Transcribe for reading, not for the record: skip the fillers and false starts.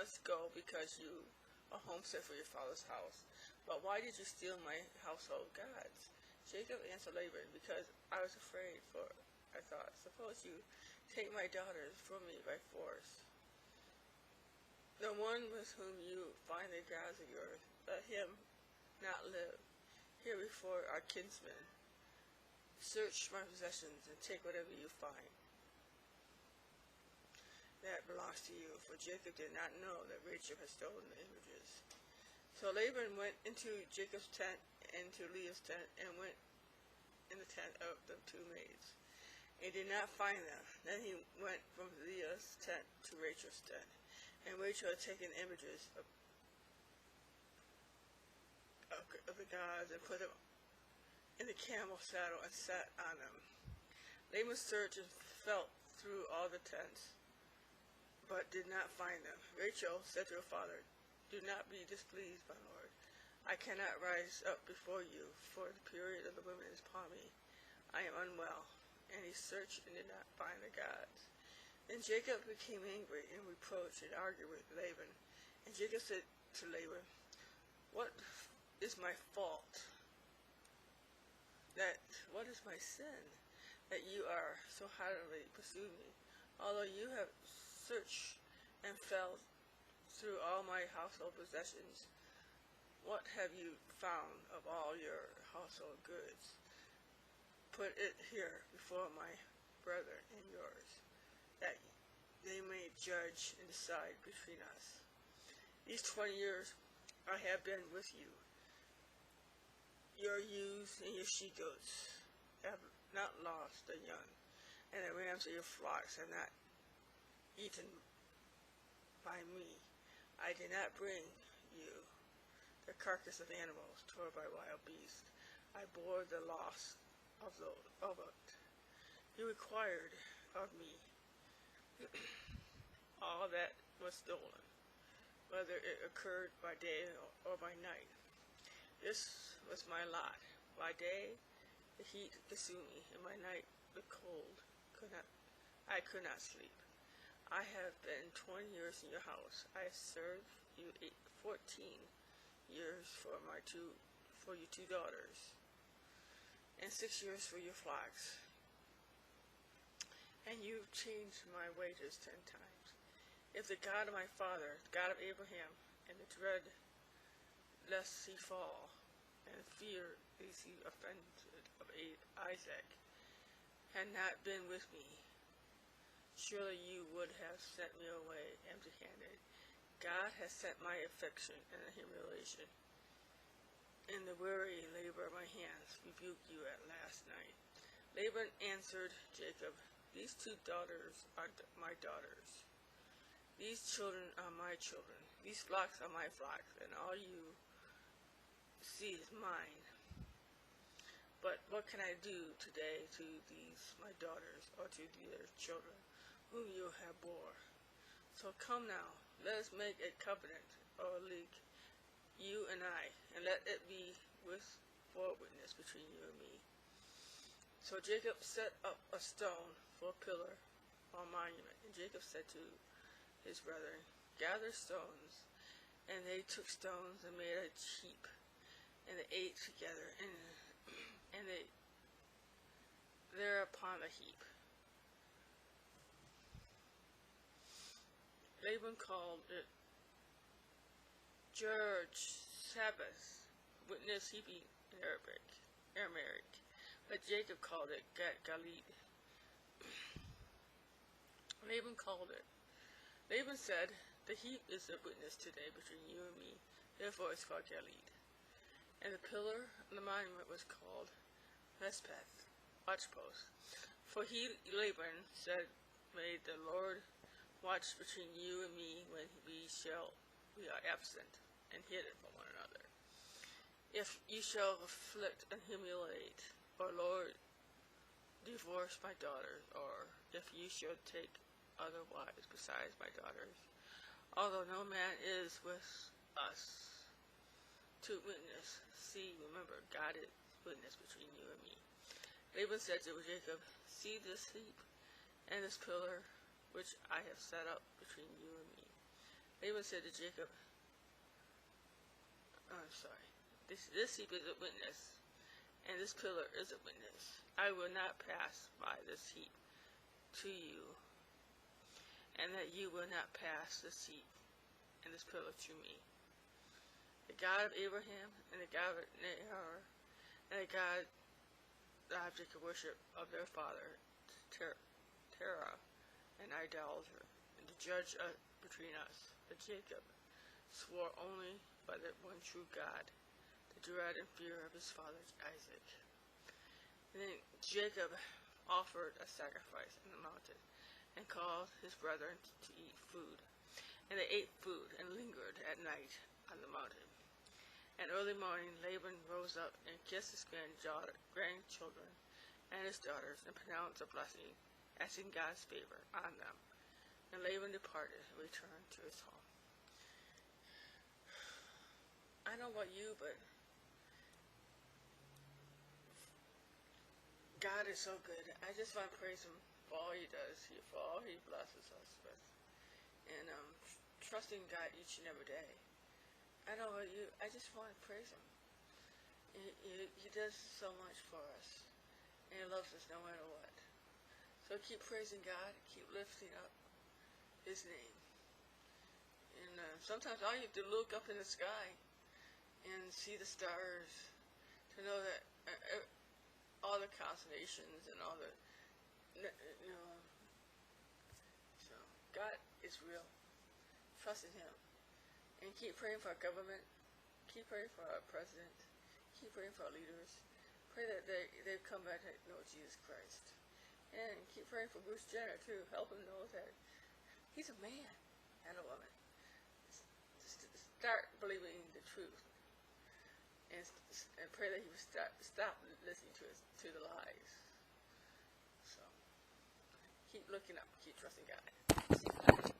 must go because you are homesick for your father's house. But why did you steal my household gods? Jacob answered Laban, because I was afraid, for I thought, suppose you take my daughters from me by force. The one with whom you find the gods of yours, let him not live here before our kinsmen. Search my possessions and take whatever you find that belongs to you, for Jacob did not know that Rachel had stolen the images. So Laban went into Jacob's tent and to Leah's tent, and went in the tent of the two maids, and did not find them. Then he went from Leah's tent to Rachel's tent, and Rachel had taken images of the gods and put them in the camel saddle and sat on them. Laban searched and felt through all the tents, but did not find them. Rachel said to her father, do not be displeased, my lord. I cannot rise up before you, for the period of the women is upon me. I am unwell. And he searched and did not find the gods. Then Jacob became angry and reproached and argued with Laban. And Jacob said to Laban, what is my fault? What is my sin, that you are so hardly pursuing me, although you have searched and felt through all my household possessions? What have you found of all your household goods? Put it here before my brethren and yours, that they may judge and decide between us. These 20 years I have been with you. Your ewes and your she-goats have not lost a young, and the rams of your flocks have not eaten by me. I did not bring you the carcass of animals torn by wild beasts. I bore the loss of it. You required of me all that was stolen, whether it occurred by day or by night. This was my lot. By day the heat consumed me, and by night the cold. I could not sleep. I have been 20 years in your house. I have served you 14 years for your two daughters, and 6 years for your flocks. And you've changed my wages 10 times. If the God of my father, the God of Abraham, and the dread lest he fall, and fear lest he offended of Isaac, had not been with me, surely you would have sent me away empty-handed. God has sent my affliction and humiliation, and the weary labor of my hands rebuke you at last night. Laban answered Jacob, these two daughters are my daughters. These children are my children. These flocks are my flocks, and all you see is mine. But what can I do today to these my daughters, or to their children, whom you have bore? So come now, let us make a covenant or a league, you and I, and let it be for a witness between you and me. So Jacob set up a stone for a pillar or monument, and Jacob said to his brethren, gather stones. And they took stones and made a heap, and they ate together, and they there upon a heap. Laban called it Sabbath, witness heaping in Aramaic, but Jacob called it Galid. Laban said, the heap is a witness today between you and me, therefore it's called Galid. And the pillar and the monument was called Mespeth, watchpost. For he, Laban, said, may the Lord watch between you and me when we are absent, and hid it from one another. If you shall afflict and humiliate, or Lord, divorce my daughters, or if you should take other wives besides my daughters, although no man is with us to witness, see, remember, God is witness between you and me. Laban said to Jacob, see this heap and this pillar which I have set up between you and me. Laban said to Jacob, this heap is a witness, and this pillar is a witness. I will not pass by this heap to you, and that you will not pass this heap and this pillar to me. The God of Abraham and the God of Nahor and the God, the object of worship of their father, Terah, an idolater, and the judge between us, but Jacob swore only by the one true God, the dread and fear of his father Isaac. And then Jacob offered a sacrifice on the mountain and called his brethren to eat food. And they ate food and lingered at night on the mountain. And early morning Laban rose up and kissed his grandchildren and his daughters and pronounced a blessing, asking God's favor on them. And Laban departed and returned to his home. I don't know about you, but God is so good. I just want to praise him for all he does, for all he blesses us with. And trusting God each and every day. I don't know about you, I just want to praise him. He does so much for us. And he loves us no matter what. So keep praising God, keep lifting up his name. And sometimes all you have to look up in the sky and see the stars to know that all the constellations and all the, so God is real. Trust in him. And keep praying for our government. Keep praying for our president. Keep praying for our leaders. Pray that they come back to know Jesus Christ. And keep praying for Bruce Jenner too. Help him know that he's a man and a woman. Start believing the truth. And pray that he would stop listening to the lies. So, keep looking up, keep trusting God.